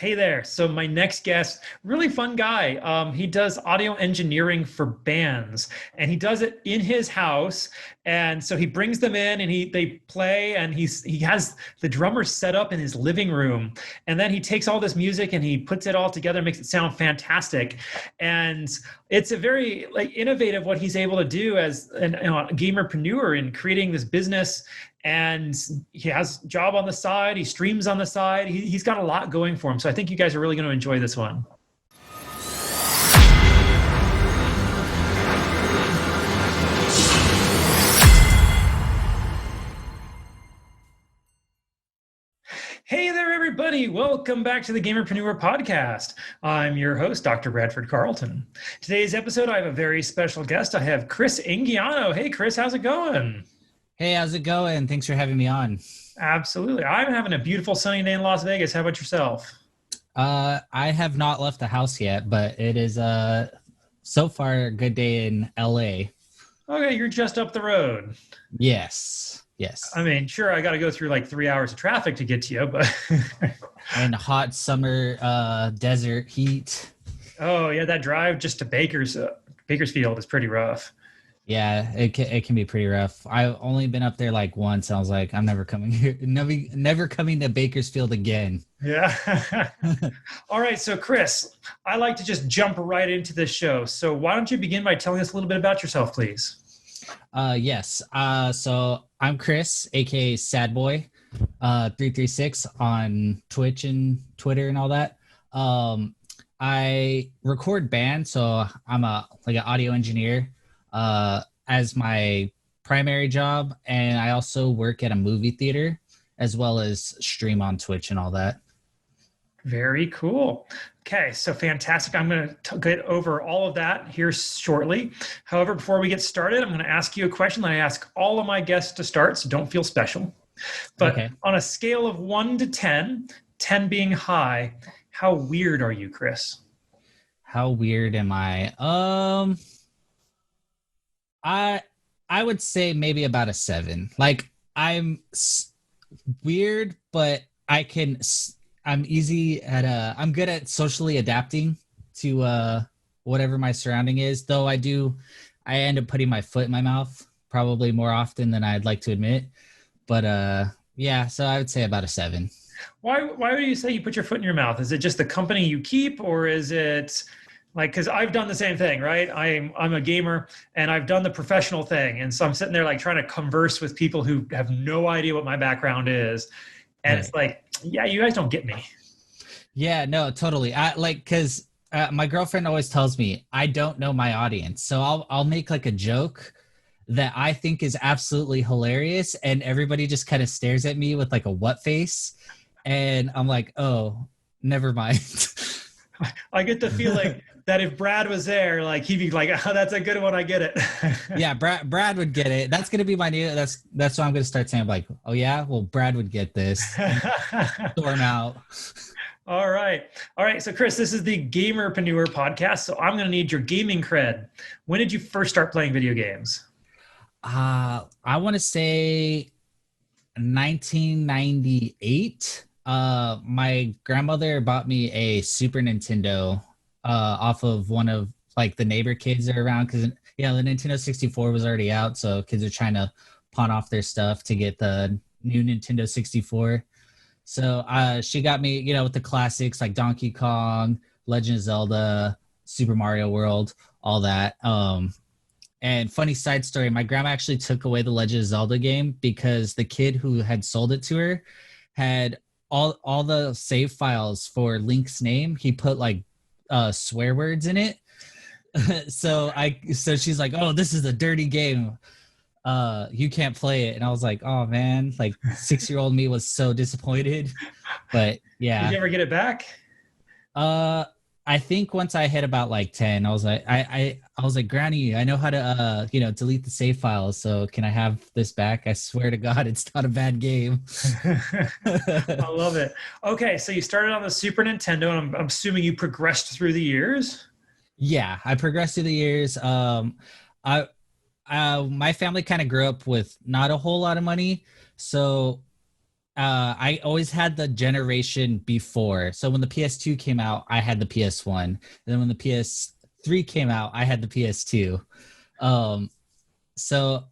Hey there. So my next guest, really fun guy. He does audio engineering for bands, and he does it in his house. And so he brings them in, and they play, and he has the drummer set up in his living room, and then he takes all this music and he puts it all together, makes it sound fantastic. And it's a very like innovative what he's able to do as a gamerpreneur in creating this business, and he has a job on the side. He streams on the side. He's got a lot going for him. So I think you guys are really going to enjoy this one. Hey there, everybody. Welcome back to the Gamerpreneur podcast. I'm your host, Dr. Bradford Carlton. Today's episode, I have a very special guest. I have Chris Anguiano. Hey, Chris, how's it going? Hey, how's it going? Thanks for having me on. Absolutely. I'm having a beautiful sunny day in Las Vegas. How about yourself? I have not left the house yet, but it is so far a good day in LA. Okay, you're just up the road. Yes. I mean, sure, I got to go through like 3 hours of traffic to get to you, but And hot summer desert heat. oh yeah, that drive just to Bakersfield is pretty rough. Yeah, it can be pretty rough. I've only been up there like once. I was like, I'm never coming here. Never coming to Bakersfield again. Yeah. All right, so Chris, I like to just jump right into this show. So why don't you begin by telling us a little bit about yourself, please? Yes. So I'm Chris, aka Sad Boy, 336 on Twitch and Twitter and all that. I record bands, so I'm an audio engineer as my primary job, and I also work at a movie theater as well as stream on Twitch and all that. Very cool. Okay, so fantastic. I'm going to get over all of that here shortly. However, before we get started, I'm going to ask you a question that I ask all of my guests to start, so don't feel special. But okay. On a scale of 1 to 10, 10 being high, how weird are you, Chris? How weird am I? I would say maybe about a 7. Like I'm weird, but I'm easy at I'm good at socially adapting to whatever my surrounding is, though I end up putting my foot in my mouth probably more often than I'd like to admit. But yeah, so I would say about a 7. Why would you say you put your foot in your mouth? Is it just the company you keep, or is it like, because I've done the same thing, right? I'm a gamer and I've done the professional thing. And so I'm sitting there like trying to converse with people who have no idea what my background is. And right. It's like, yeah, you guys don't get me. Yeah, no, totally. Because my girlfriend always tells me I don't know my audience. So I'll make like a joke that I think is absolutely hilarious. And everybody just kind of stares at me with like a what face. And I'm like, oh, never mind. I get the feeling that if Brad was there, like he'd be like, oh, that's a good one. I get it. Yeah, Brad would get it. That's going to be my new, that's what I'm going to start saying. I'm like, oh yeah, well, Brad would get this. Storm out. All right. So Chris, this is the Gamerpreneur podcast. So I'm going to need your gaming cred. When did you first start playing video games? I want to say 1998. My grandmother bought me a Super Nintendo off of one of like the neighbor kids that are around, because the Nintendo 64 was already out, so kids are trying to pawn off their stuff to get the new Nintendo 64. So she got me, with the classics like Donkey Kong, Legend of Zelda, Super Mario World, all that. And funny side story, my grandma actually took away the Legend of Zelda game because the kid who had sold it to her had all the save files for Link's name. He put like swear words in it. So she's like, oh, this is a dirty game. You can't play it. And I was like, oh man, like 6-year-old me was so disappointed. But yeah. Did you ever get it back? I think once I hit about like 10, I was like, I was like, Granny, I know how to delete the save files. So can I have this back? I swear to God, it's not a bad game. I love it. Okay, so you started on the Super Nintendo, and I'm assuming you progressed through the years. Yeah, I progressed through the years. My family kind of grew up with not a whole lot of money, so I always had the generation before. So when the PS2 came out, I had the PS1. And then when the PS3 came out, I had the PS2. Um, so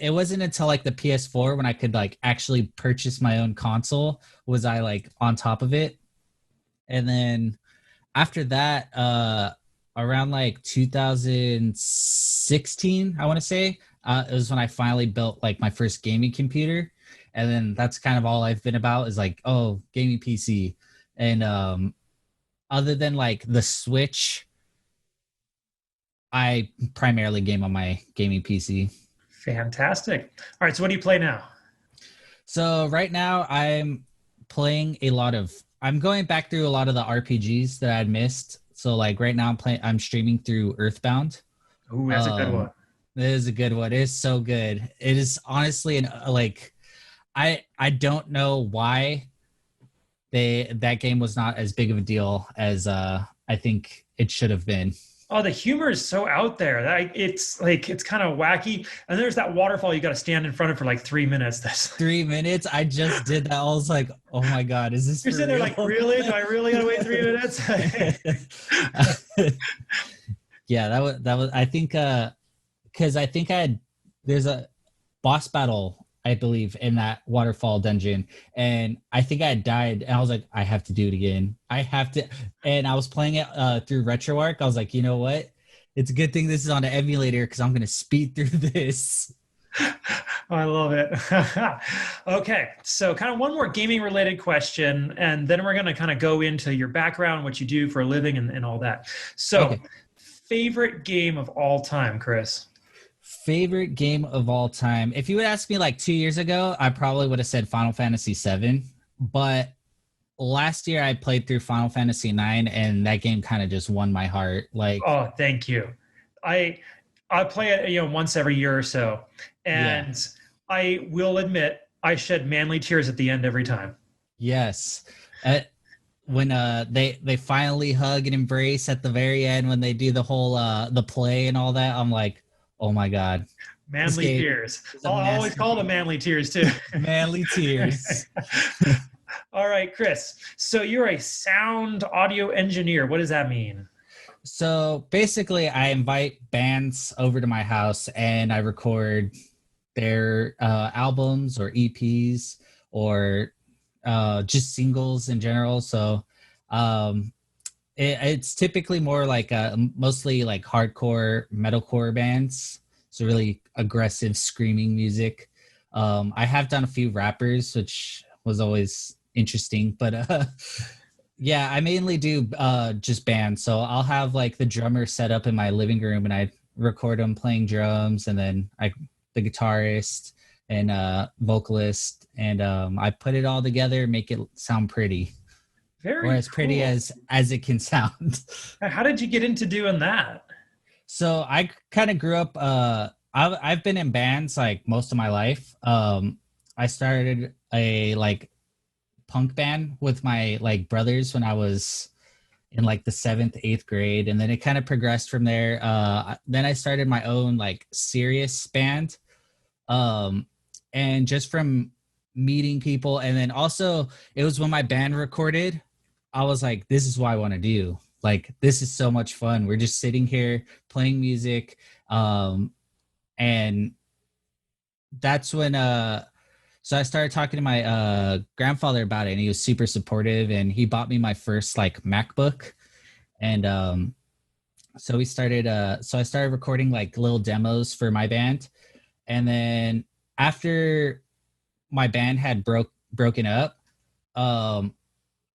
it wasn't until like the PS4 when I could like actually purchase my own console was I like on top of it. And then after that, around like 2016, I want to say, it was when I finally built like my first gaming computer. And then that's kind of all I've been about is like, oh, gaming PC. And other than like the Switch, I primarily game on my gaming PC. Fantastic. All right, so what do you play now? So right now I'm playing a lot of I'm going back through a lot of the RPGs that I'd missed. So like right now I'm streaming through Earthbound. Ooh, that's a good one. Um it is a good one. It is so good. It is honestly an like I don't know why that game was not as big of a deal as I think it should have been. Oh, the humor is so out there. It's like it's kind of wacky. And there's that waterfall you got to stand in front of for like 3 minutes. That's 3 minutes. I just did that. I was like, oh my God, is this you're for sitting there like, real? really? Do I really gotta wait 3 minutes? Yeah, that was I think because I think I had there's a boss battle, I believe, in that waterfall dungeon. And I think I had died and I was like, I have to do it again. I have to and I was playing it through RetroArch. I was like, you know what? It's a good thing this is on an emulator because I'm gonna speed through this. I love it. Okay, so kind of one more gaming related question, and then we're going to kind of go into your background, what you do for a living, and all that. So, Okay. favorite game of all time, Chris? Favorite game of all time. If you would ask me like 2 years ago, I probably would have said Final Fantasy VII. But last year I played through Final Fantasy IX, and that game kind of just won my heart. Like, Oh, thank you. I I play it, once every year or so, yeah, and I will admit I shed manly tears at the end every time. yes. When they finally hug and embrace at the very end when they do the whole the play and all that, I'm like, oh my God, this Manly game tears. is a I'll always call them masterpiece. manly tears too. Manly tears. All right, Chris. So you're a sound audio engineer. What does that mean? So basically, I invite bands over to my house and I record their albums or EPs or just singles in general. So um, it's typically more like mostly like hardcore metalcore bands. So really aggressive screaming music. I have done a few rappers, which was always interesting, but yeah, I mainly do just bands. So I'll have like the drummer set up in my living room and I record him playing drums and then the guitarist and vocalist and I put it all together, make it sound pretty or Very as pretty cool. as it can sound. How did you get into doing that? So I kind of grew up I've been in bands like most of my life. I started a like punk band with my like brothers when I was in like the seventh, eighth grade, and then it kind of progressed from there. Then I started my own like serious band, um, and just from meeting people, and then also it was when my band recorded. I was like, this is what I want to do. Like, this is so much fun. We're just sitting here playing music, and that's when so I started talking to my grandfather about it and he was super supportive and he bought me my first like MacBook and so I started recording like little demos for my band and then after my band had broken up um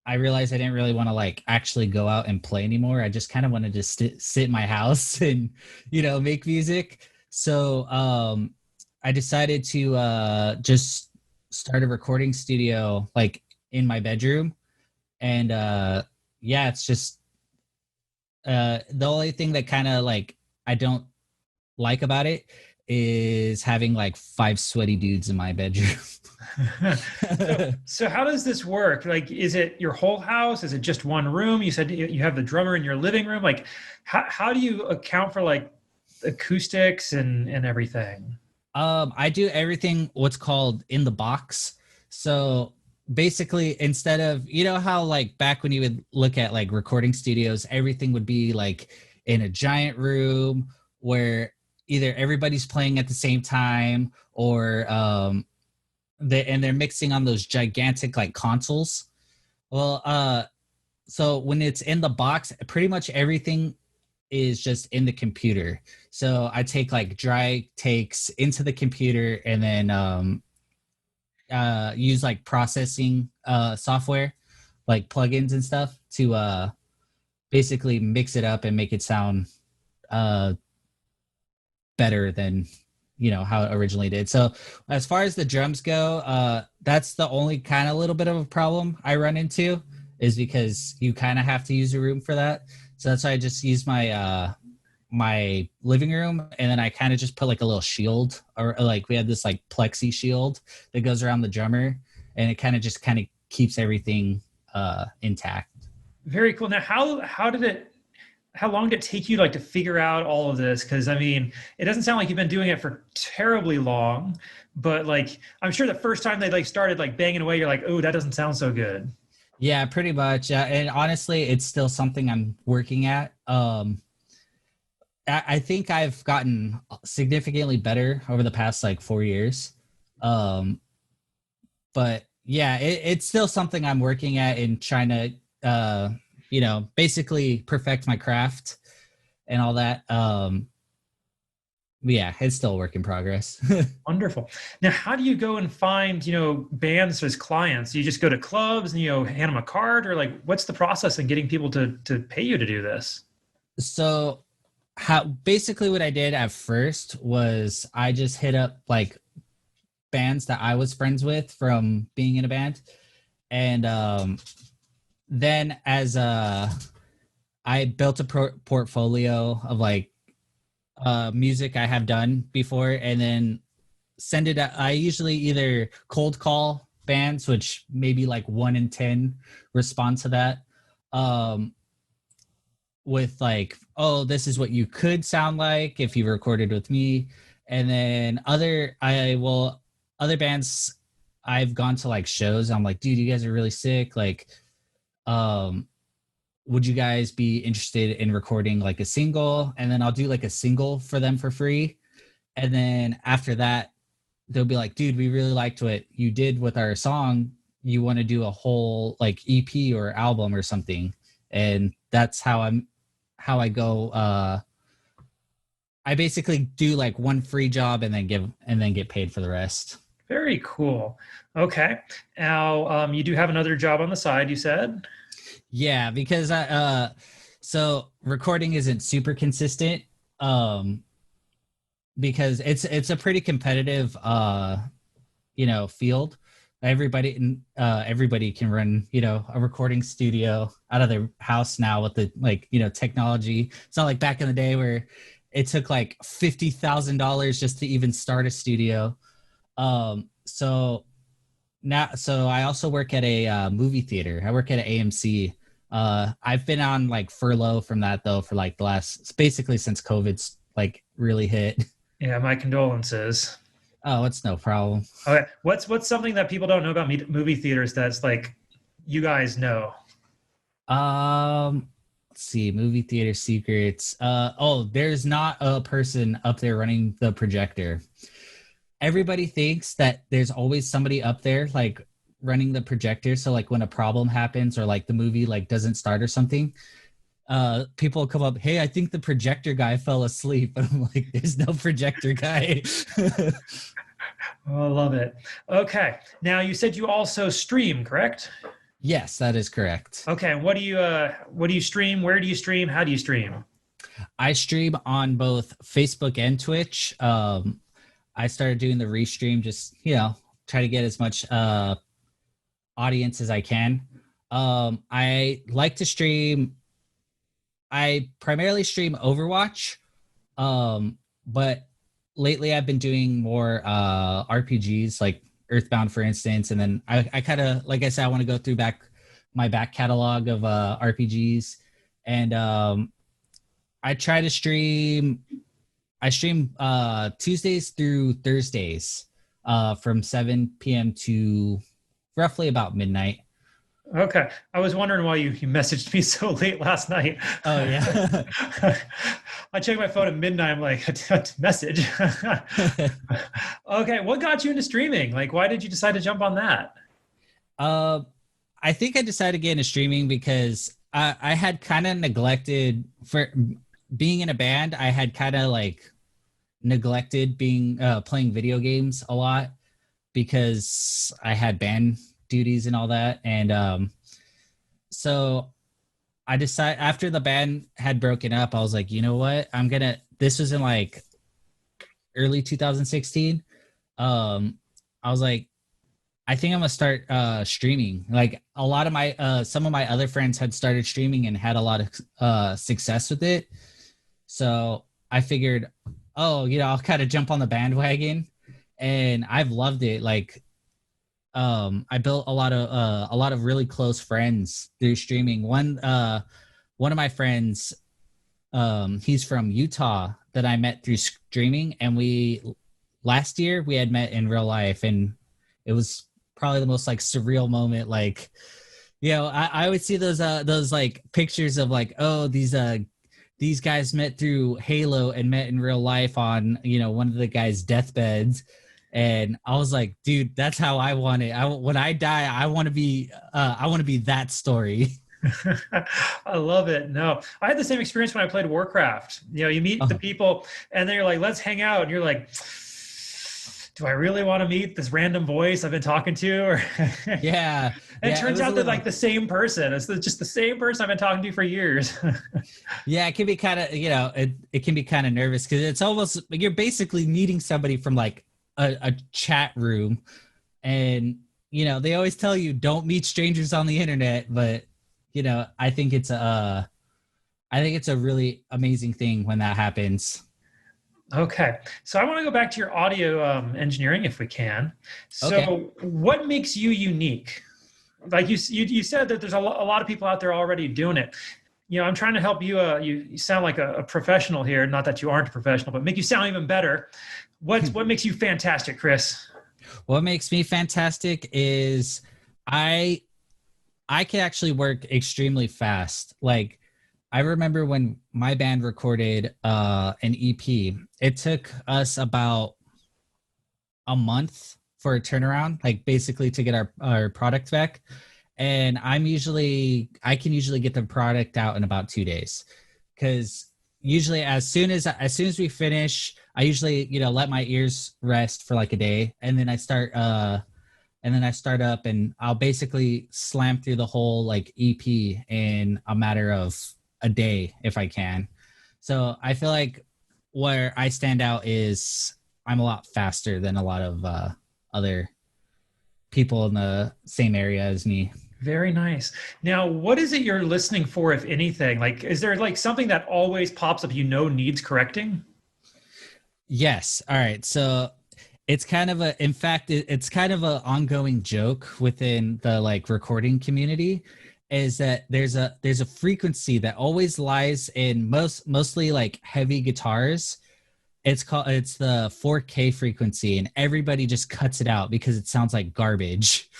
I realized I didn't really want to like actually go out and play anymore. I just kind of wanted to sit in my house and make music. So I decided to just start a recording studio like in my bedroom. And yeah, it's just the only thing that kind of like I don't like about it is having like five sweaty dudes in my bedroom. So how does this work? Like, is it your whole house? Is it just one room? You said you have the drummer in your living room. Like, how do you account for like acoustics and everything? I do everything what's called in the box. So basically, instead of, you know how like back when you would look at like recording studios, everything would be like in a giant room where either everybody's playing at the same time, or they're mixing on those gigantic like consoles. Well, so when it's in the box, pretty much everything is just in the computer. So I take like dry takes into the computer, and then use like processing software, like plugins and stuff, to basically mix it up and make it sound uh better than, you know, how it originally did. So as far as the drums go, that's the only kind of little bit of a problem I run into, is because you kind of have to use a room for that. So that's why I just use my living room, and then I kind of just put like a little shield, or like we had this like plexi shield that goes around the drummer, and it kind of keeps everything intact. Very cool. Now, how long did it take you like to figure out all of this? Because I mean, it doesn't sound like you've been doing it for terribly long, but like I'm sure the first time they like started like banging away, you're like, oh, that doesn't sound so good. Yeah, pretty much. And honestly, it's still something I'm working at. I think I've gotten significantly better over the past like 4 years. Um, but yeah, it's still something I'm working at and trying to, you know, basically perfect my craft and all that. Yeah, it's still a work in progress. Wonderful. Now, how do you go and find, bands as clients? Do you just go to clubs and, hand them a card, or like, what's the process in getting people to pay you to do this? So how basically what I did at first was I just hit up like bands that I was friends with from being in a band. And then as I built a portfolio of like music I have done before, and then send it out. I usually either cold call bands, which maybe like 1 in 10 respond to that, um, with like, oh, this is what you could sound like if you recorded with me. And then other bands, I've gone to like shows. I'm like, dude, you guys are really sick. Like, um, would you guys be interested in recording like a single? And then I'll do like a single for them for free. And then after that, they'll be like, dude, we really liked what you did with our song. You want to do a whole like EP or album or something? And that's how I go. I basically do like one free job and then get paid for the rest. Very cool. Okay. Now, you do have another job on the side, you said? Yeah, because so recording isn't super consistent. Um, because it's a pretty competitive field. Everybody can run, a recording studio out of their house now with the like, technology. It's not like back in the day where it took like $50,000 just to even start a studio. So I also work at a movie theater. I work at an AMC. I've been on like furlough from that though for like the last, basically since COVID's like really hit. Yeah, my condolences. Oh, it's no problem. Okay. What's something that people don't know about movie theaters that's like you guys know? Let's see, movie theater secrets. Oh, there's not a person up there running the projector. Everybody thinks that there's always somebody up there like running the projector. So like when a problem happens or like the movie like doesn't start or something, people come up, hey, I think the projector guy fell asleep. And I'm like, there's no projector guy. Oh, I love it. Okay. Now you said you also stream, correct? Yes, that is correct. Okay. What do you stream? Where do you stream? How do you stream? I stream on both Facebook and Twitch. I started doing the restream, just try to get as much audience as I can. I like to stream. I primarily stream Overwatch, but lately I've been doing more RPGs like Earthbound, for instance, and then I kind of, like I said, I want to go through my back catalog of RPGs, and I try to stream. I stream Tuesdays through Thursdays from 7 p.m. to roughly about midnight. Okay. I was wondering why you messaged me so late last night. Oh yeah. I checked my phone at midnight. I'm like, message. Okay. What got you into streaming? Like, why did you decide to jump on that? uh, I think I decided to get into streaming because I had kind of neglected for being in a band. I had kind of like neglected being playing video games a lot because I had band duties and all that. And so I decided after the band had broken up, I was like, you know what? This was in like early 2016. I was like, I think I'm gonna start streaming. Like a lot of my some of my other friends had started streaming and had a lot of success with it. So I figured, oh, I'll kind of jump on the bandwagon, and I've loved it. Like, I built a lot of really close friends through streaming. One of my friends, he's from Utah that I met through streaming, and last year we had met in real life, and it was probably the most like surreal moment. Like, I would see those like pictures of like, oh, these guys met through Halo and met in real life on, one of the guys' deathbeds. And I was like, dude, that's how I want it. When I die, I want to be that story. I love it. No, I had the same experience when I played Warcraft. You meet the people and then you're like, let's hang out. And you're like, do I really want to meet this random voice I've been talking to? Or Yeah. it turns out they're like the same person. It's just the same person I've been talking to for years. Yeah, it can be kind of, it can be kind of nervous because it's almost like you're basically meeting somebody from like a chat room. And, they always tell you don't meet strangers on the internet, but I think it's a really amazing thing when that happens. Okay. So I want to go back to your audio engineering if we can. So Okay. what makes you unique? Like you said that there's a lot of people out there already doing it. I'm trying to help you. You sound like a professional here. Not that you aren't a professional, but make you sound even better. What makes you fantastic, Chris? What makes me fantastic is I can actually work extremely fast. Like I remember when my band recorded an EP, it took us about a month for a turnaround, like basically to get our product back. And I can usually get the product out in about 2 days. Cause usually as soon as we finish, I usually, let my ears rest for like a day. And then I start up and I'll basically slam through the whole like EP in a matter of a day if I can. So I feel like where I stand out is I'm a lot faster than a lot of other people in the same area as me. Very nice. Now, what is it you're listening for, if anything? Like, is there like something that always pops up needs correcting? Yes. All right. So it's kind of it's kind of an ongoing joke within the like recording community is that there's a frequency that always lies in mostly like heavy guitars. It's the 4K frequency, and everybody just cuts it out because it sounds like garbage.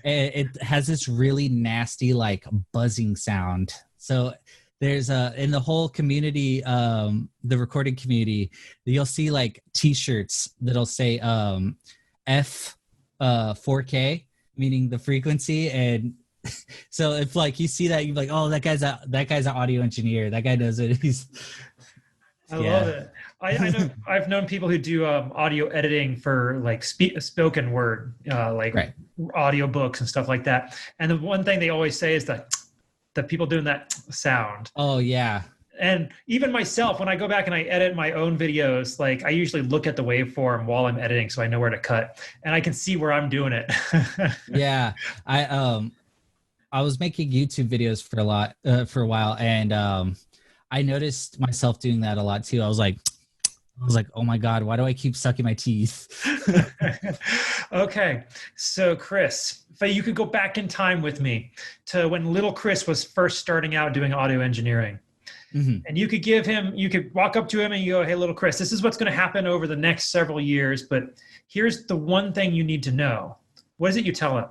It has this really nasty like buzzing sound. So there's in the whole community, the recording community, you'll see like t-shirts that'll say F 4K, meaning the frequency. And so if like you see that, you're like, oh, that guy's an audio engineer. That guy knows it. I love it. I know I've known people who do audio editing for like spoken word, like audio books and stuff like that. And the one thing they always say is that the people doing that sound. Oh yeah. And even myself, when I go back and I edit my own videos, like I usually look at the waveform while I'm editing so I know where to cut and I can see where I'm doing it. Yeah. I was making YouTube videos for a while, and I noticed myself doing that a lot too. I was like, oh my God, why do I keep sucking my teeth? Okay. So Chris, if you could go back in time with me to when little Chris was first starting out doing audio engineering, and you could walk up to him and you go, hey, little Chris, this is what's going to happen over the next several years, but here's the one thing you need to know. What is it you tell him?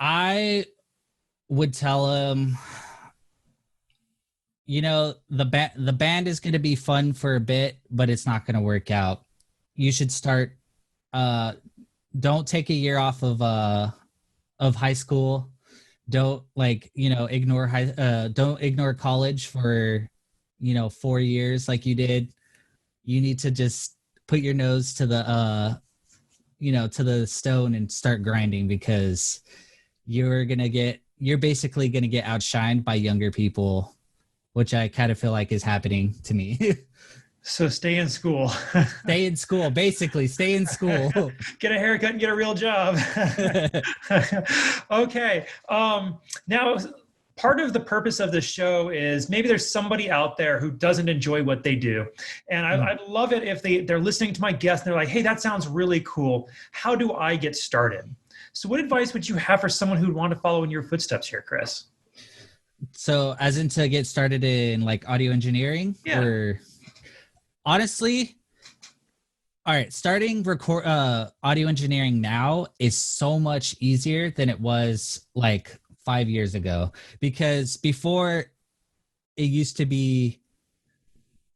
I would tell him, the band is going to be fun for a bit, but it's not going to work out. You should start. Uh, don't take a year off of high school. Don't ignore don't ignore college for 4 years like you did. You need to just put your nose to the stone and start grinding, because you're basically gonna get outshined by younger people, which I kind of feel like is happening to me. So stay in school. Stay in school, basically. Stay in school. Get a haircut and get a real job. Okay. Now, part of the purpose of the show is maybe there's somebody out there who doesn't enjoy what they do. And I'd love it if they're listening to my guest and they're like, hey, that sounds really cool. How do I get started? So what advice would you have for someone who'd want to follow in your footsteps here, Chris? So as in to get started in like audio engineering? Yeah. Or honestly, all right, starting record audio engineering now is so much easier than it was like 5 years ago, because before it used to be,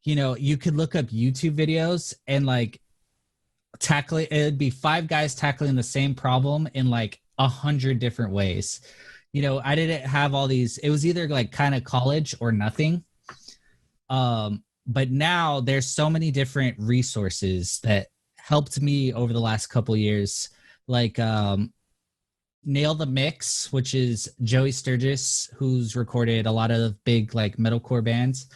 you could look up YouTube videos and like it'd be 5 guys tackling the same problem in like 100 different ways. I didn't have all these. It was either like kind of college or nothing. But now there's so many different resources that helped me over the last couple years, like Nail the Mix, which is Joey Sturgis, who's recorded a lot of big like metalcore bands.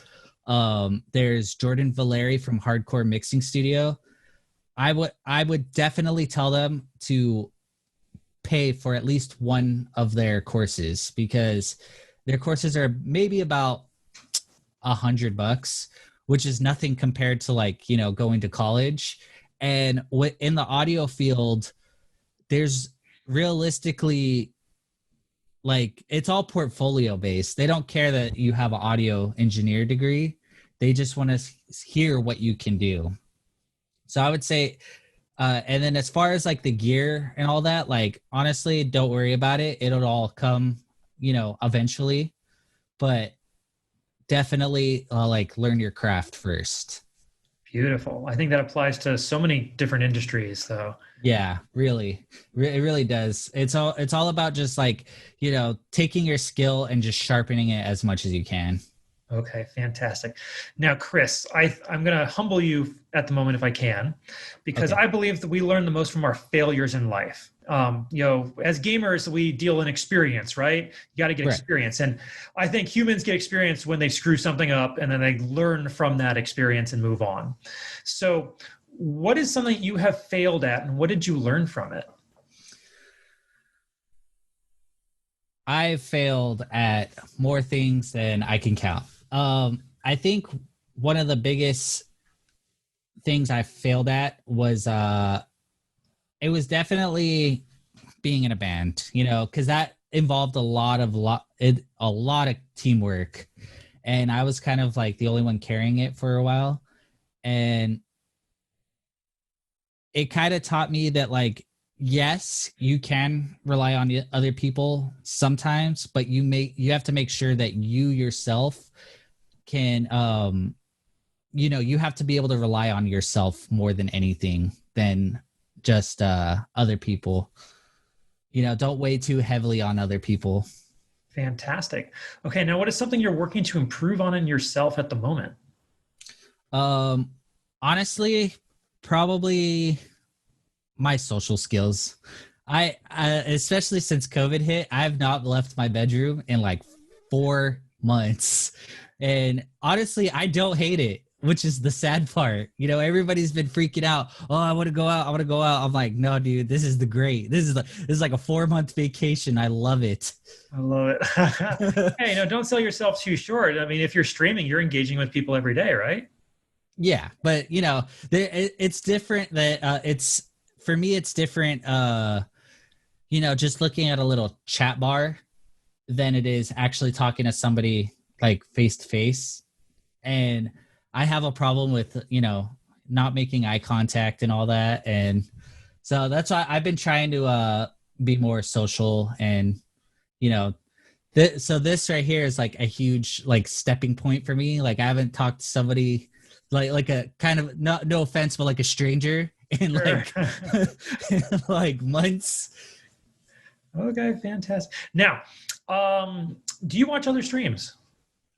There's Jordan Valeri from Hardcore Mixing Studio. I would definitely tell them to pay for at least one of their courses, because their courses are maybe about $100, which is nothing compared to like, going to college. And in the audio field, there's realistically, like, it's all portfolio based. They don't care that you have an audio engineer degree. They just want to hear what you can do. So I would say, and then as far as like the gear and all that, like, honestly, don't worry about it. It'll all come, eventually. But definitely like learn your craft first. Beautiful. I think that applies to so many different industries, though. Yeah, really. It really does. It's all about just like, taking your skill and just sharpening it as much as you can. Okay, fantastic. Now, Chris, I'm going to humble you at the moment if I can, because Okay. I believe that we learn the most from our failures in life. As gamers, we deal in experience, right? You got to get Right. experience. And I think humans get experience when they screw something up and then they learn from that experience and move on. So what is something you have failed at and what did you learn from it? I've failed at more things than I can count. I think one of the biggest things I failed at was it was definitely being in a band, because that involved a lot of teamwork, and I was kind of like the only one carrying it for a while, and it kind of taught me that, like, yes, you can rely on the other people sometimes, but you have to make sure that you yourself can you have to be able to rely on yourself more than anything than just other people. Don't weigh too heavily on other people. Fantastic. Okay, now what is something you're working to improve on in yourself at the moment? Honestly, probably my social skills. I especially since COVID hit, I have not left my bedroom in like 4 months. And honestly, I don't hate it, which is the sad part. Everybody's been freaking out. Oh, I want to go out. I want to go out. I'm like, no, dude, this is this is like a 4-month vacation. I love it. I love it. Hey, don't sell yourself too short. I mean, if you're streaming, you're engaging with people every day, right? Yeah, but it's different that it's for me, it's different, just looking at a little chat bar than it is actually talking to somebody like face to face. And I have a problem with, not making eye contact and all that. And so that's why I've been trying to be more social. And you know, so this right here is like a huge like stepping point for me. Like I haven't talked to somebody like a kind of, no offense, but like a stranger in Sure. like like months. Okay, fantastic. Now, do you watch other streams?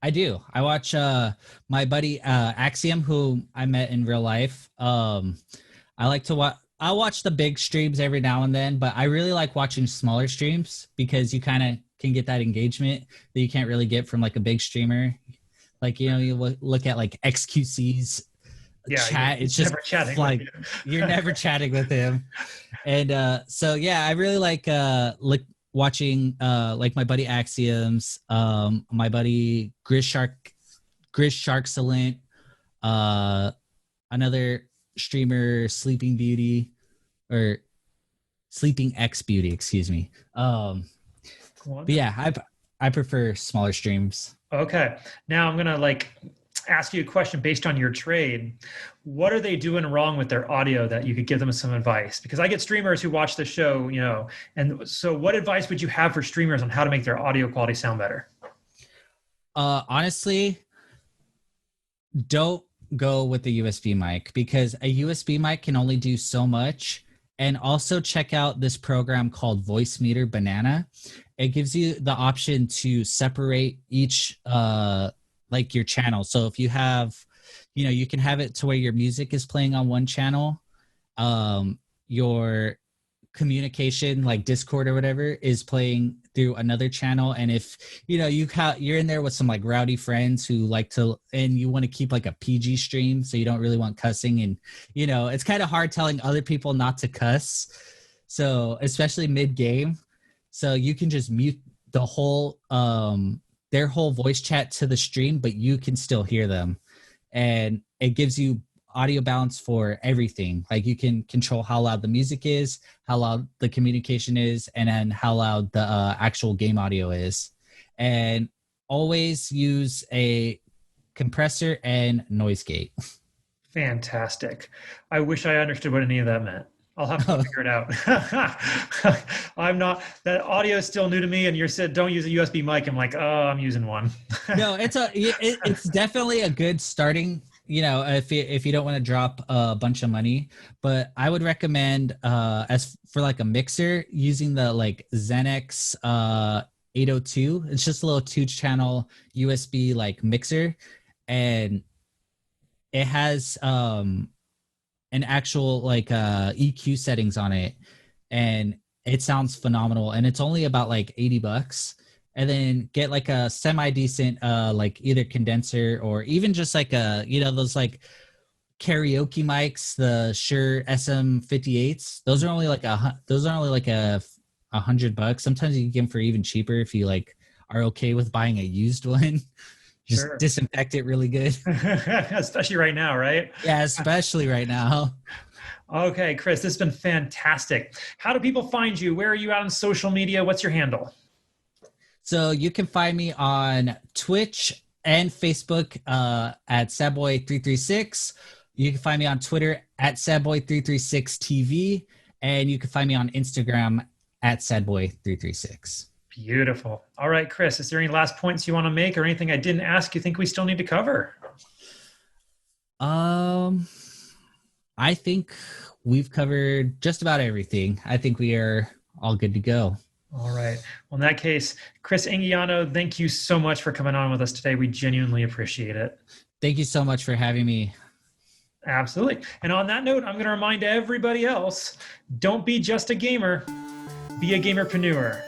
I do. I watch my buddy Axiom, who I met in real life. I like to watch. I watch the big streams every now and then, but I really like watching smaller streams because you kind of can get that engagement that you can't really get from like a big streamer. Like, you know, you look at like XQC's Yeah, chat. It's never just chatting like with you're never chatting with him. And so yeah, I really like watching like my buddy Axioms, my buddy Gris Sharksalent, another streamer Sleeping Beauty or Sleeping X Beauty, excuse me. But yeah, I prefer smaller streams. Okay. Now I'm gonna like ask you a question based on your trade. What are they doing wrong with their audio that you could give them some advice? Because I get streamers who watch the show, you know, and so what advice would you have for streamers on how to make their audio quality sound better? Honestly, don't go with the USB mic because a USB mic can only do so much. And also check out this program called Voicemeeter Banana. It gives you the option to separate each like your channel. So if you have, you know, you can have it to where your music is playing on one channel, your communication like Discord or whatever is playing through another channel. And if you know you're in there with some like rowdy friends who like to, and you want to keep like a PG stream, so you don't really want cussing, and you know it's kind of hard telling other people not to cuss, so especially mid game. So you can just mute the whole their whole voice chat to the stream, but you can still hear them, and it gives you audio balance for everything. Like you can control how loud the music is, how loud the communication is, and then how loud the actual game audio is. And always use a compressor and noise gate. Fantastic. I wish I understood what any of that meant. I'll have to figure it out. I'm not, that audio is still new to me. And you said, don't use a USB mic. I'm like, oh, I'm using one. No, it's definitely a good starting, you know, if you don't want to drop a bunch of money, but I would recommend as for like a mixer using the like Xenex 802. It's just a little 2-channel USB like mixer, and it has an actual like EQ settings on it, and it sounds phenomenal, and it's only about like $80. And then get like a semi decent like either condenser or even just like a, you know, those like karaoke mics, the Shure SM58s. Those are only like $100. Sometimes you can get them for even cheaper if you like are okay with buying a used one. Just Sure. disinfect it really good. Especially right now, right? Yeah, especially right now. Okay, Chris, this has been fantastic. How do people find you? Where are you out on social media? What's your handle? So you can find me on Twitch and Facebook at Sadboy336. You can find me on Twitter at Sadboy336TV, and you can find me on Instagram at Sadboy336. Beautiful. All right, Chris, is there any last points you want to make or anything I didn't ask you think we still need to cover? I think we've covered just about everything. I think we are all good to go. All right. Well, in that case, Chris Anguiano, thank you so much for coming on with us today. We genuinely appreciate it. Thank you so much for having me. Absolutely. And on that note, I'm going to remind everybody else, don't be just a gamer, be a gamerpreneur.